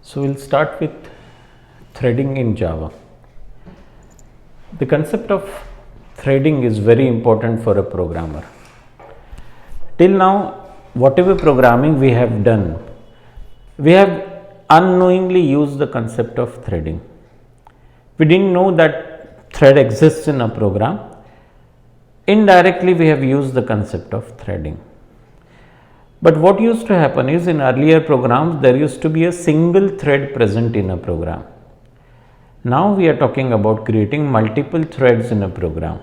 So we'll start with threading in Java. The concept of threading is very important for a programmer. Till now, whatever programming we have done, we have unknowingly used the concept of threading. We didn't know that thread exists in a program. Indirectly, we have used the concept of threading. But what used to happen is, in earlier programs, there used to be a single thread present in a program. Now we are talking about creating multiple threads in a program.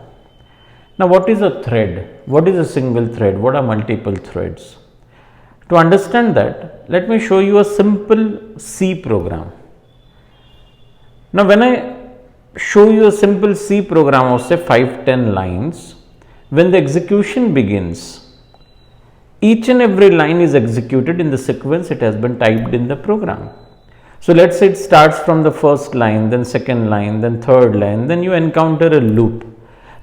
Now what is a thread? What is a single thread? What are multiple threads? To understand that, let me show you a simple C program. Now when I show you a simple C program of say 5-10 lines, when the execution begins, each and every line is executed in the sequence it has been typed in the program. So let's say it starts from the first line, then second line, then third line, then you encounter a loop.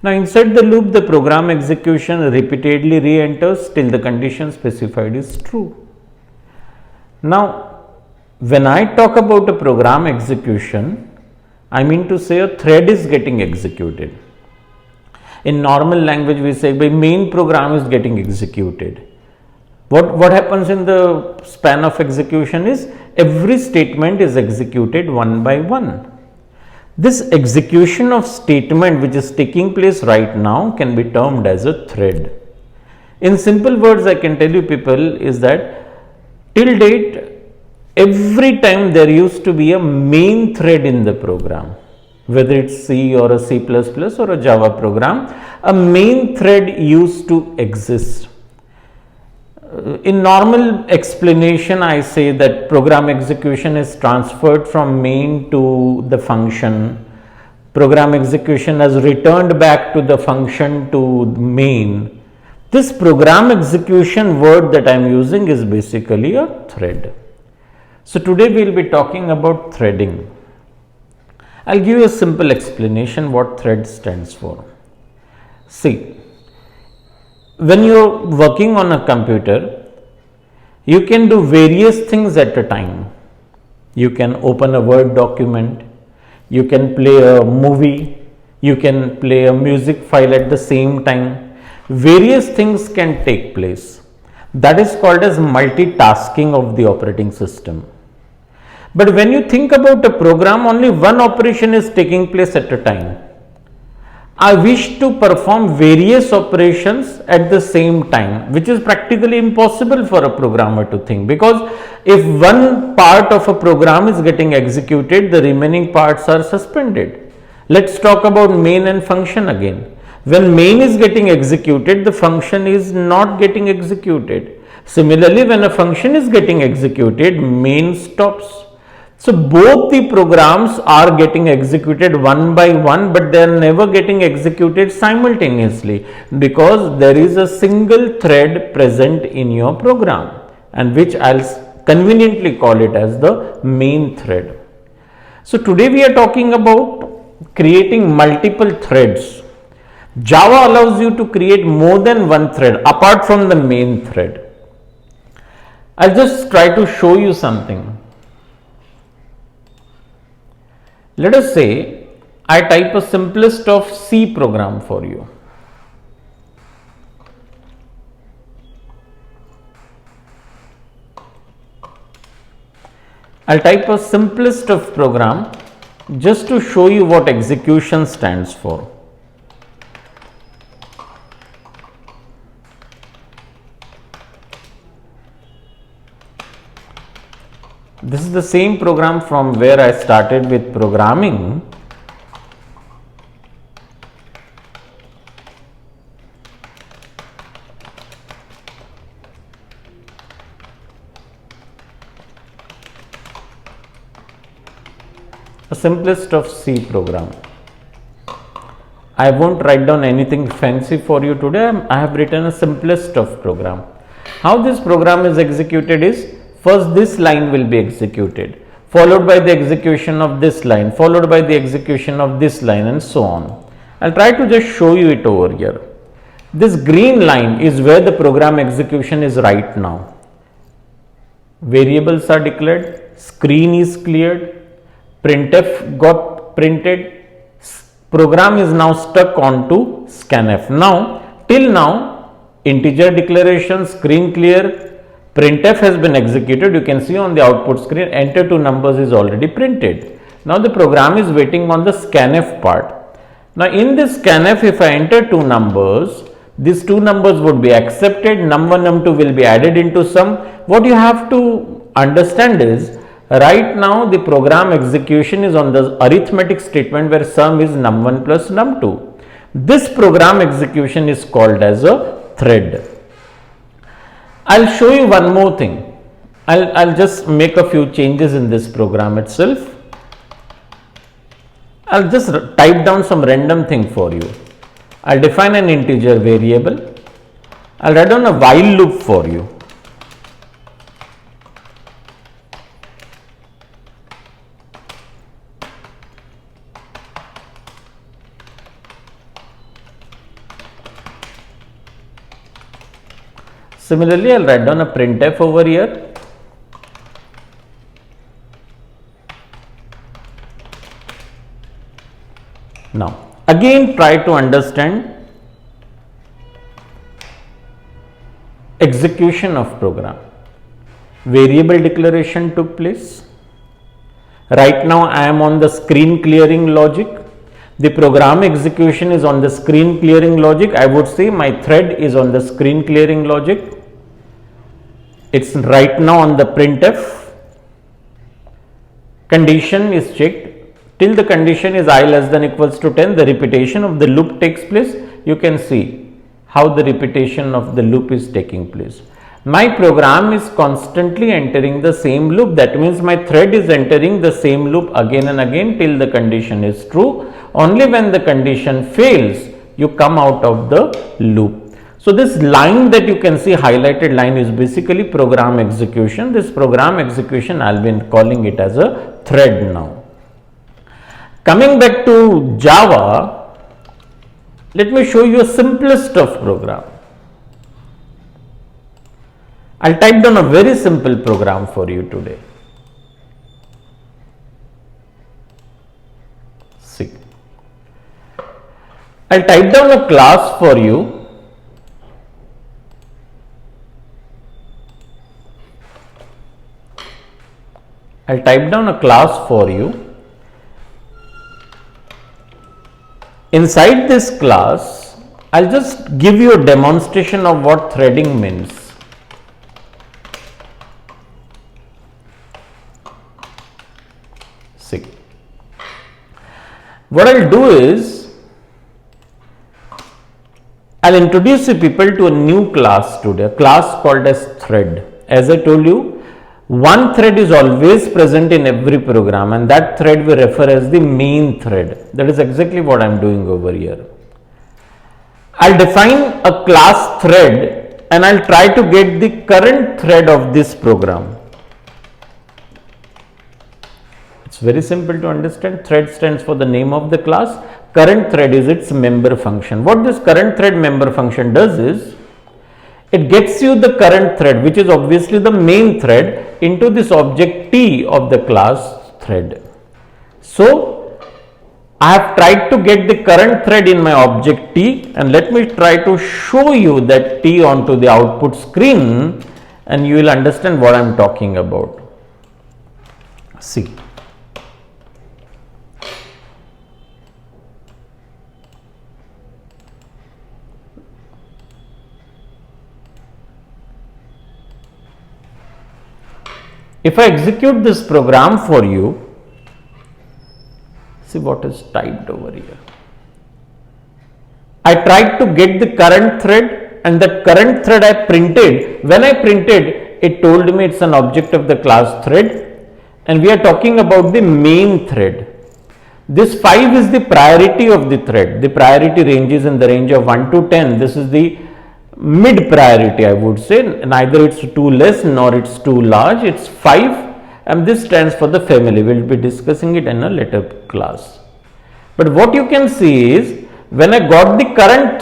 Now inside the loop, the program execution repeatedly re-enters till the condition specified is true. Now when I talk about a program execution, I mean to say a thread is getting executed. In normal language we say the main program is getting executed. What happens in the span of execution is every statement is executed one by one. This execution of statement which is taking place right now can be termed as a thread. In simple words, I can tell you people is that till date, every time there used to be a main thread in the program, whether it's C or a C++ or a Java program, a main thread used to exist. In normal explanation, I say that program execution is transferred from main to the function. Program execution has returned back to the function to main. This program execution word that I am using is basically a thread. So today we will be talking about threading. I will give you a simple explanation what thread stands for. See, when you are working on a computer, you can do various things at a time. You can open a Word document, you can play a movie, you can play a music file at the same time. Various things can take place. That is called as multitasking of the operating system. But when you think about a program, only one operation is taking place at a time. I wish to perform various operations at the same time, which is practically impossible for a programmer to think, because if one part of a program is getting executed, the remaining parts are suspended. Let's talk about main and function again. When main is getting executed, the function is not getting executed. Similarly, when a function is getting executed, main stops. So both the programs are getting executed one by one, but they are never getting executed simultaneously, because there is a single thread present in your program, and which I'll conveniently call it as the main thread. So today we are talking about creating multiple threads. Java allows you to create more than one thread apart from the main thread. I'll just try to show you something. Let us say I type a simplest of C program for you. I'll type a simplest of program just to show you what execution stands for. This is the same program from where I started with programming. A simplest of C program. I won't write down anything fancy for you today. I have written a simplest of program. How this program is executed is, first this line will be executed, followed by the execution of this line, followed by the execution of this line, and so on. I'll try to just show you it over here. This green line is where the program execution is right now. Variables are declared, screen is cleared, printf got printed, program is now stuck onto scanf. Now, till now, integer declaration, screen clear, printf has been executed. You can see on the output screen, enter two numbers is already printed. Now, the program is waiting on the scanf part. Now, in this scanf, if I enter two numbers, these two numbers would be accepted, num1, num2 will be added into sum. What you have to understand is, right now the program execution is on the arithmetic statement where sum is num1 plus num2. This program execution is called as a thread. I'll show you one more thing. I'll just make a few changes in this program itself. I'll just type down some random thing for you. I'll define an integer variable. I'll write down a while loop for you. Similarly, I'll write down a printf over here. Now, again try to understand execution of program. Variable declaration took place. Right now, I am on the screen clearing logic. The program execution is on the screen clearing logic. I would say my thread is on the screen clearing logic. It's right now on the printf. Condition is checked. Till the condition is I less than equals to 10, the repetition of the loop takes place. You can see how the repetition of the loop is taking place. My program is constantly entering the same loop. That means my thread is entering the same loop again and again till the condition is true. Only when the condition fails, you come out of the loop. So, this line that you can see, highlighted line, is basically program execution. This program execution, I will be calling it as a thread now. Coming back to Java, let me show you a simplest of program. I will type down a very simple program for you today. See, I will type down a class for you. I'll type down a class for you. Inside this class, I'll just give you a demonstration of what threading means. See, what I'll do is, I'll introduce you people to a new class today, a class called as thread. As I told you, one thread is always present in every program, and that thread we refer as the main thread. That is exactly what I am doing over here. I'll define a class thread and I'll try to get the current thread of this program. It's very simple to understand. Thread stands for the name of the class. Current thread is its member function. What this current thread member function does is, it gets you the current thread, which is obviously the main thread, into this object T of the class thread. So, I have tried to get the current thread in my object T, and let me try to show you that T onto the output screen, and you will understand what I am talking about. See. If I execute this program for you, see what is typed over here. I tried to get the current thread, and that current thread I printed. When I printed, it told me it's an object of the class thread, and we are talking about the main thread. This 5 is the priority of the thread. The priority ranges in the range of 1 to 10. This is the mid priority, I would say. Neither it's too less nor it's too large. It's 5, and this stands for the family. We will be discussing it in a later class. But what you can see is, when I got the current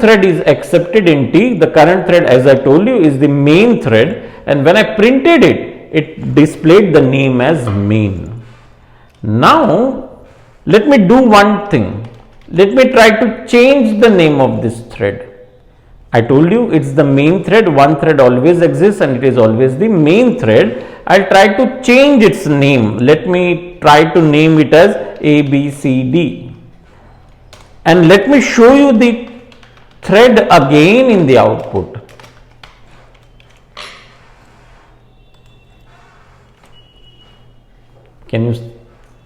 thread is accepted in T. The current thread, as I told you, is the main thread, and when I printed it, it displayed the name as main. Now let me do one thing. Let me try to change the name of this thread. I told you it's the main thread, one thread always exists and it is always the main thread. I'll try to change its name. Let me try to name it as ABCD. And let me show you the thread again in the output. Can you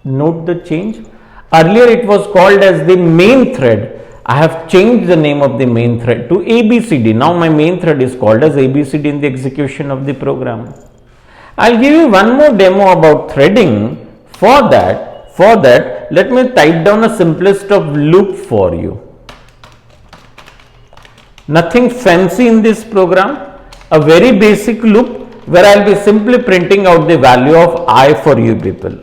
note the change? Earlier it was called as the main thread. I have changed the name of the main thread to ABCD. Now my main thread is called as ABCD in the execution of the program. I'll give you one more demo about threading. For that, let me type down a simplest of loop for you. Nothing fancy in this program, a very basic loop where I'll be simply printing out the value of I for you people.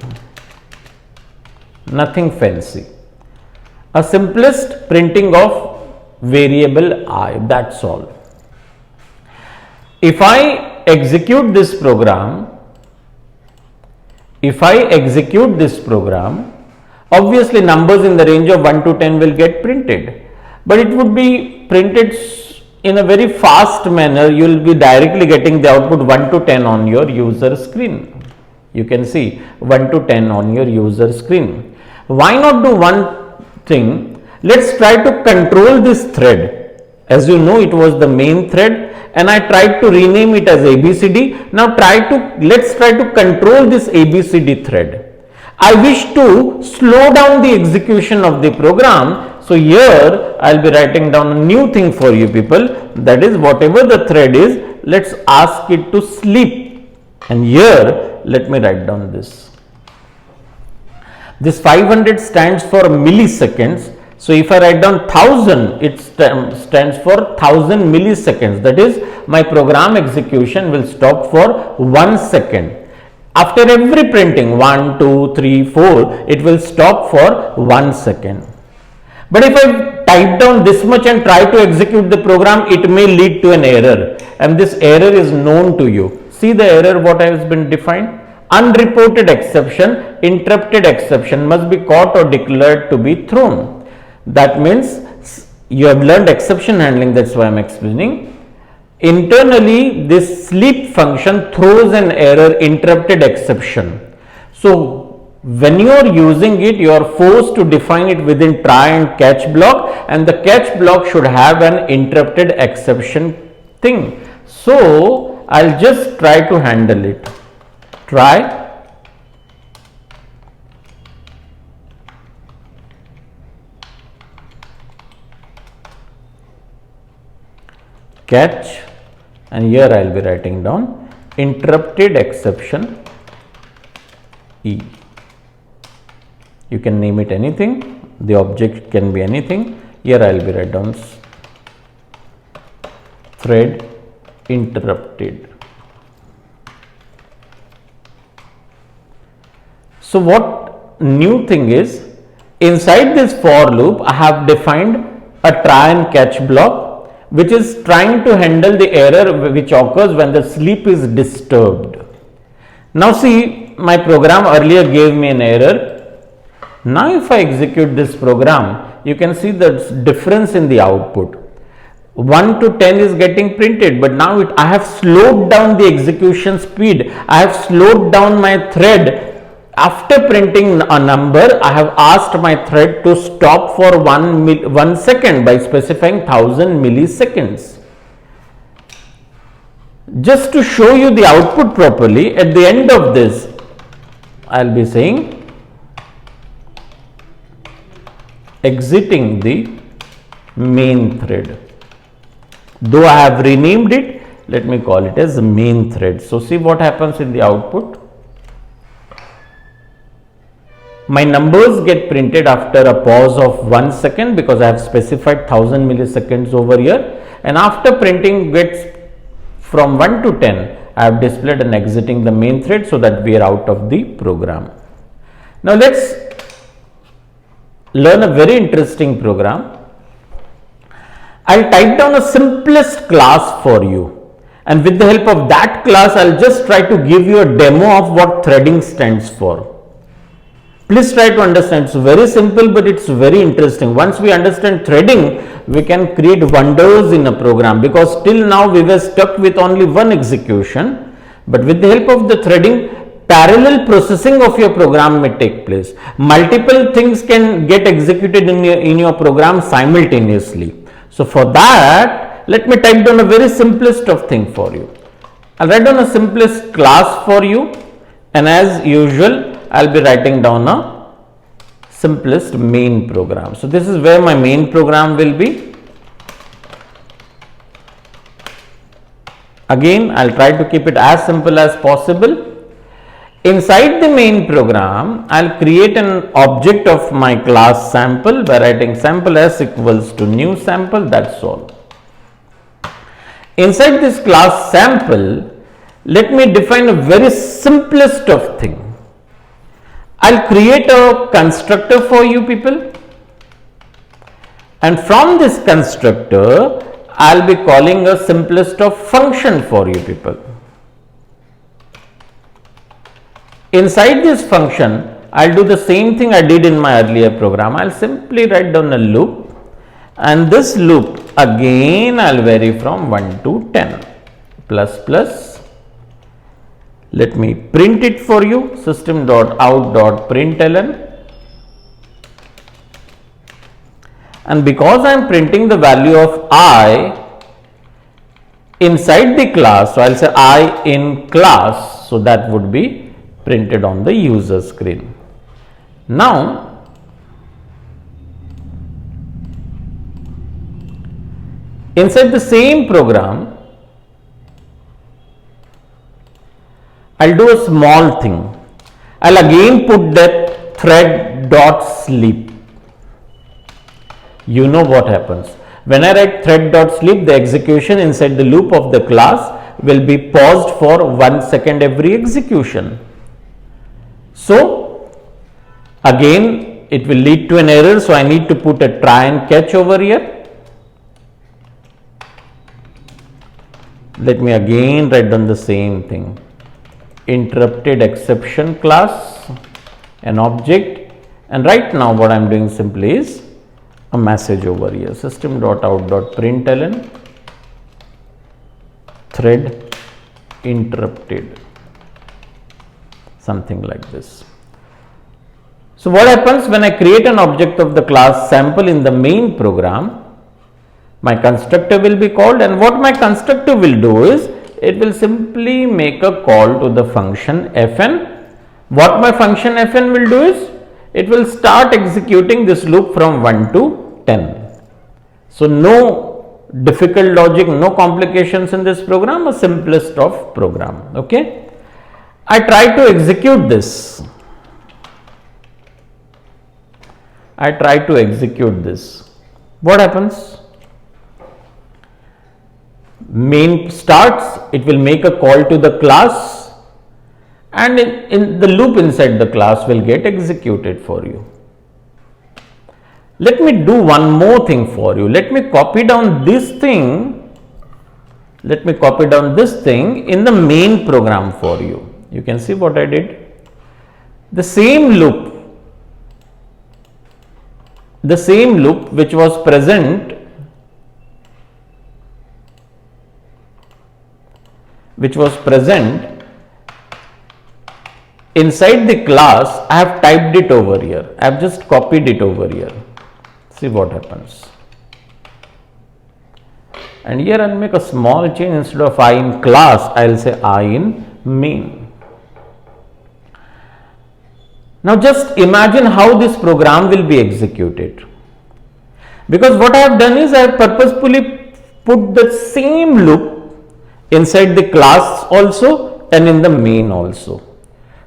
Nothing fancy. A simplest printing of variable I, that's all. If I execute this program, obviously numbers in the range of 1 to 10 will get printed, but it would be printed in a very fast manner. You will be directly getting the output 1 to 10 on your user screen. You can see 1 to 10 on your user screen. Why not do one thing? Let's try to control this thread. As you know, it was the main thread and I tried to rename it as ABCD. Now let's try to control this ABCD thread. I wish to slow down the execution of the program. So here I'll be writing down a new thing for you people. That is, whatever the thread is, let's ask it to sleep. And here let me write down this. This 500 stands for milliseconds. So if I write down 1000, it stands for 1000 milliseconds. That is, my program execution will stop for 1 second. After every printing 1, 2, 3, 4, it will stop for 1 second. But if I type down this much and try to execute the program, it may lead to an error, and this error is known to you. See the error what has been defined. Unreported exception, interrupted exception must be caught or declared to be thrown. That means you have learned exception handling, that's why I am explaining. Internally, this sleep function throws an error, interrupted exception. So when you are using it, you are forced to define it within try and catch block, and the catch block should have an interrupted exception thing. So I'll just try to handle it. Try, catch, and here I will be writing down interrupted exception E. You can name it anything, the object can be anything. Here I will be writing down thread interrupted. So what new thing is, inside this for loop I have defined a try and catch block, which is trying to handle the error which occurs when the sleep is disturbed. Now see, my program earlier gave me an error. Now if I execute this program, you can see the difference in the output. 1 to 10 is getting printed, but now I have slowed down the execution speed. I have slowed down my thread. After printing a number, I have asked my thread to stop for 1 second by specifying 1000 milliseconds. Just to show you the output properly, at the end of this, I will be saying exiting the main thread. Though I have renamed it, let me call it as main thread. So see what happens in the output. My numbers get printed after a pause of 1 second because I have specified 1000 milliseconds over here, and after printing gets from 1 to 10, I have displayed and exiting the main thread so that we are out of the program. Now let's learn a very interesting program. I'll type down a simplest class for you. And with the help of that class, I'll just try to give you a demo of what threading stands for. Please try to understand. It's very simple, but it's very interesting. Once we understand threading, we can create wonders in a program, because till now we were stuck with only one execution. But with the help of the threading, parallel processing of your program may take place. Multiple things can get executed in your program simultaneously. So for that, let me type down a very simplest of thing for you. I'll write down a simplest class for you, and as usual, I'll be writing down a simplest main program. So this is where my main program will be. Again, I'll try to keep it as simple as possible. Inside the main program, I'll create an object of my class sample by writing sample s equals to new sample. That's all. Inside this class sample, let me define a very simplest of thing. I'll create a constructor for you people, and from this constructor, I'll be calling a simplest of function for you people. Inside this function, I'll do the same thing I did in my earlier program. I'll simply write down a loop, and this loop again I'll vary from 1 to 10 plus plus. Let me print it for you, system.out.println, and because I am printing the value of I inside the class, so I'll say I in class, so that would be printed on the user screen. Now, inside the same program, I'll do a small thing. I'll again put that thread.sleep. You know what happens. When I write thread.sleep, the execution inside the loop of the class will be paused for 1 second every execution. So, again it will lead to an error, so I need to put a try and catch over here. Let me again write down the same thing. Interrupted exception class, an object, and right now what I am doing simply is a message over here, system.out.println thread interrupted, something like this. So what happens when I create an object of the class sample in the main program? My constructor will be called, and what my constructor will do is it will simply make a call to the function fn. What my function fn will do is it will start executing this loop from 1 to 10. So no difficult logic, no complications in this program, a simplest of program. Okay, I try to execute this. What happens? Main starts, it will make a call to the class, and in the loop inside the class will get executed for you. Let me do one more thing for you. Let me copy down this thing. Let me copy down this thing in the main program for you. You can see what I did. The same loop which was present inside the class, I have typed it over here. I have just copied it over here. See what happens. And here I'll make a small change. Instead of I in class, I'll say I in main. Now just imagine how this program will be executed. Because what I have done is I have purposefully put the same loop inside the class also and in the main also.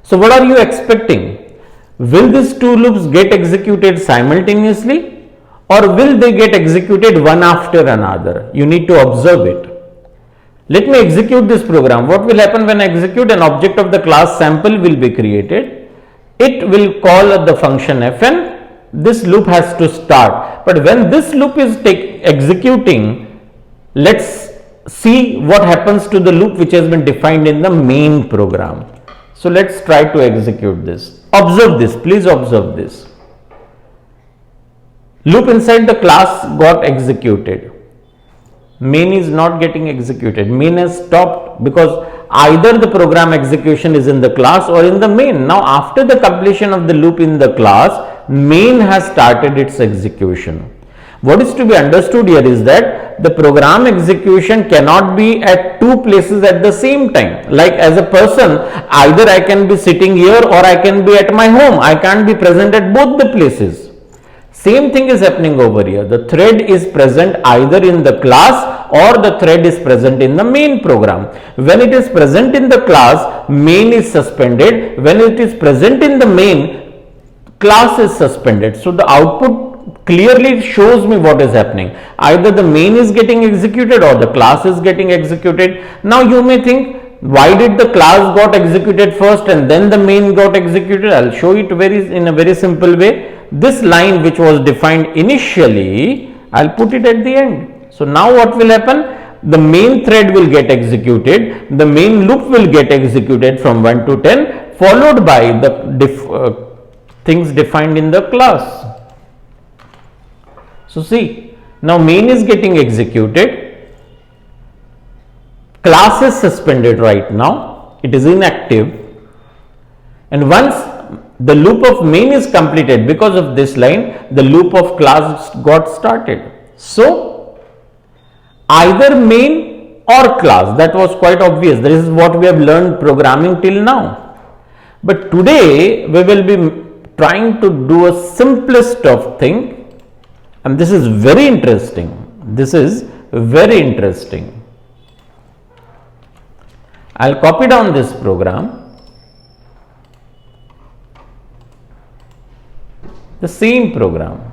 So what are you expecting? Will these two loops get executed simultaneously, or will they get executed one after another? You need to observe it. Let me execute this program. What will happen when I execute? An object of the class sample will be created. It will call the function fn. This loop has to start. But when this loop is executing, let's see what happens to the loop which has been defined in the main program. So let's try to execute this. Observe this, please observe this. Loop inside the class got executed. Main is not getting executed. Main has stopped because either the program execution is in the class or in the main. Now after the completion of the loop in the class, main has started its execution. What is to be understood here is that the program execution cannot be at two places at the same time. Like as a person, either I can be sitting here or I can be at my home. I can't be present at both the places. Same thing is happening over here. The thread is present either in the class or the thread is present in the main program. When it is present in the class, main is suspended. When it is present in the main, class is suspended. So the output clearly shows me what is happening. Either the main is getting executed or the class is getting executed. Now you may think, why did the class got executed first and then the main got executed? I'll show it in a very simple way. This line which was defined initially, I'll put it at the end. So now what will happen? The main thread will get executed, the main loop will get executed from 1 to 10, followed by the things defined in the class. So see, now main is getting executed, class is suspended right now, it is inactive, and once the loop of main is completed, because of this line, the loop of class got started. So either main or class, that was quite obvious. This is what we have learned programming till now. But today we will be trying to do a simplest of thing, and this is very interesting. This is very interesting. I'll copy down this program. The same program.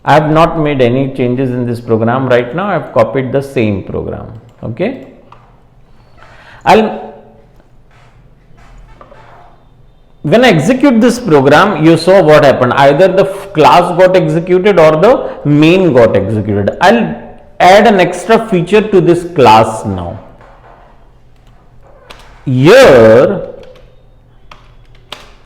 I have not made any changes in this program right now. I have copied the same program. Okay. When I execute this program, you saw what happened. Either the class got executed or the main got executed. I'll add an extra feature to this class now. Here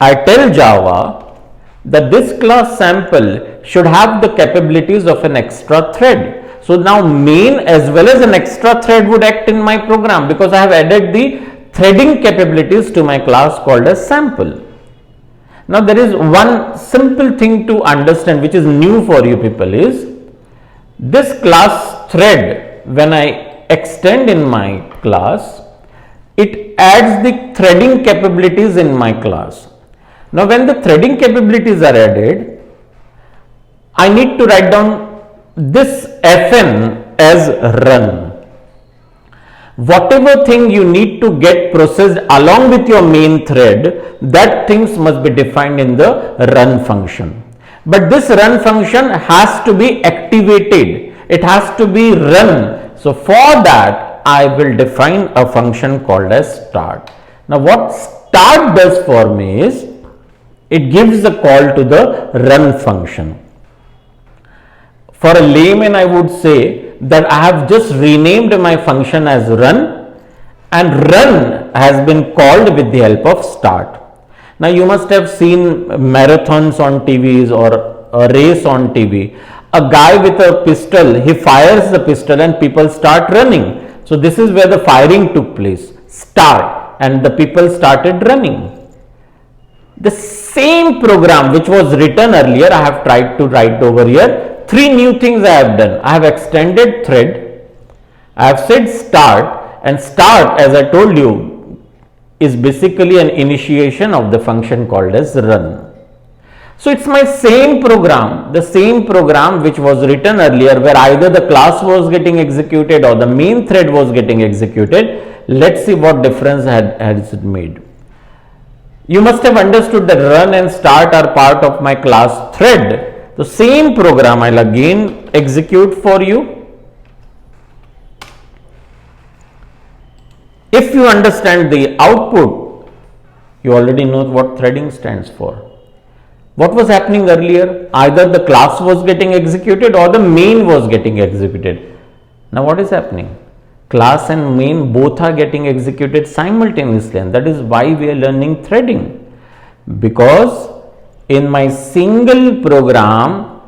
I tell Java that this class sample should have the capabilities of an extra thread. So now main as well as an extra thread would act in my program because I have added the threading capabilities to my class called as sample. Now there is one simple thing to understand which is new for you people is this class thread, when I extend in my class, it adds the threading capabilities in my class. Now when the threading capabilities are added, I need to write down this fn as run. Whatever thing you need to get processed along with your main thread, that things must be defined in the run function. But this run function has to be activated. It has to be run. So for that, I will define a function called as start. Now what start does for me is, it gives a call to the run function. For a layman, I would say that I have just renamed my function as run, and run has been called with the help of start. Now you must have seen marathons on TVs or a race on TV. A guy with a pistol, he fires the pistol and people start running. So this is where the firing took place, start, and the people started running. The same program which was written earlier, I have tried to write over here. Three new things I have done. I have extended thread, I have said start, and start, as I told you, is basically an initiation of the function called as run. So it's my same program, the same program which was written earlier where either the class was getting executed or the main thread was getting executed. Let's see what difference has it made. You must have understood that run and start are part of my class thread. The same program I'll again execute for you. If you understand the output, you already know what threading stands for. What was happening earlier? Either the class was getting executed or the main was getting executed. Now what is happening? Class and main both are getting executed simultaneously, and that is why we are learning threading. Because in my single program,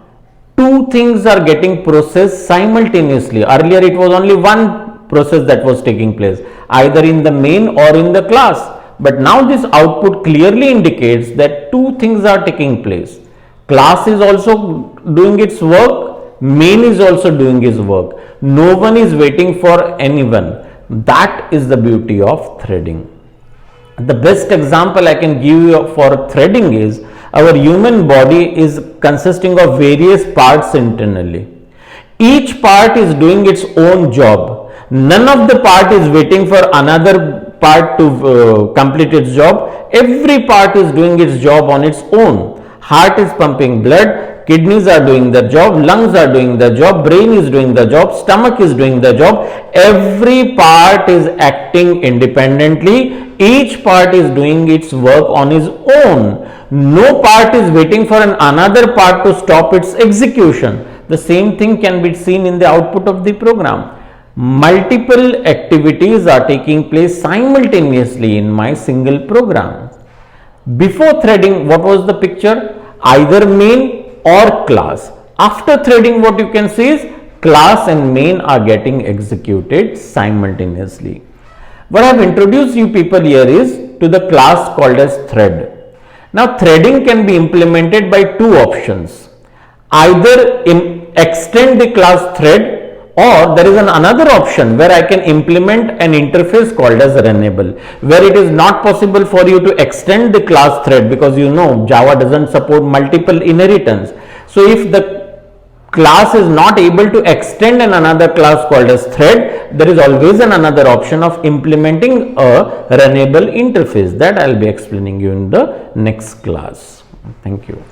two things are getting processed simultaneously. Earlier it was only one process that was taking place, either in the main or in the class. But now this output clearly indicates that two things are taking place. Class is also doing its work, main is also doing its work. No one is waiting for anyone. That is the beauty of threading. The best example I can give you for threading is our human body is consisting of various parts internally. Each part is doing its own job. None of the part is waiting for another part to complete its job. Every part is doing its job on its own. Heart is pumping blood, kidneys are doing their job, lungs are doing their job, brain is doing the job, stomach is doing the job. Every part is acting independently. Each part is doing its work on its own. No part is waiting for another part to stop its execution. The same thing can be seen in the output of the program. Multiple activities are taking place simultaneously in my single program. Before threading, what was the picture? Either main or class. After threading, what you can see is class and main are getting executed simultaneously. What I have introduced you people here is to the class called as thread. Now threading can be implemented by two options. Either extend the class thread, or there is another option where I can implement an interface called as runnable, where it is not possible for you to extend the class thread, because you know Java doesn't support multiple inheritance. So if the class is not able to extend another class called as thread, there is always another option of implementing a runnable interface that I will be explaining you in the next class. Thank you.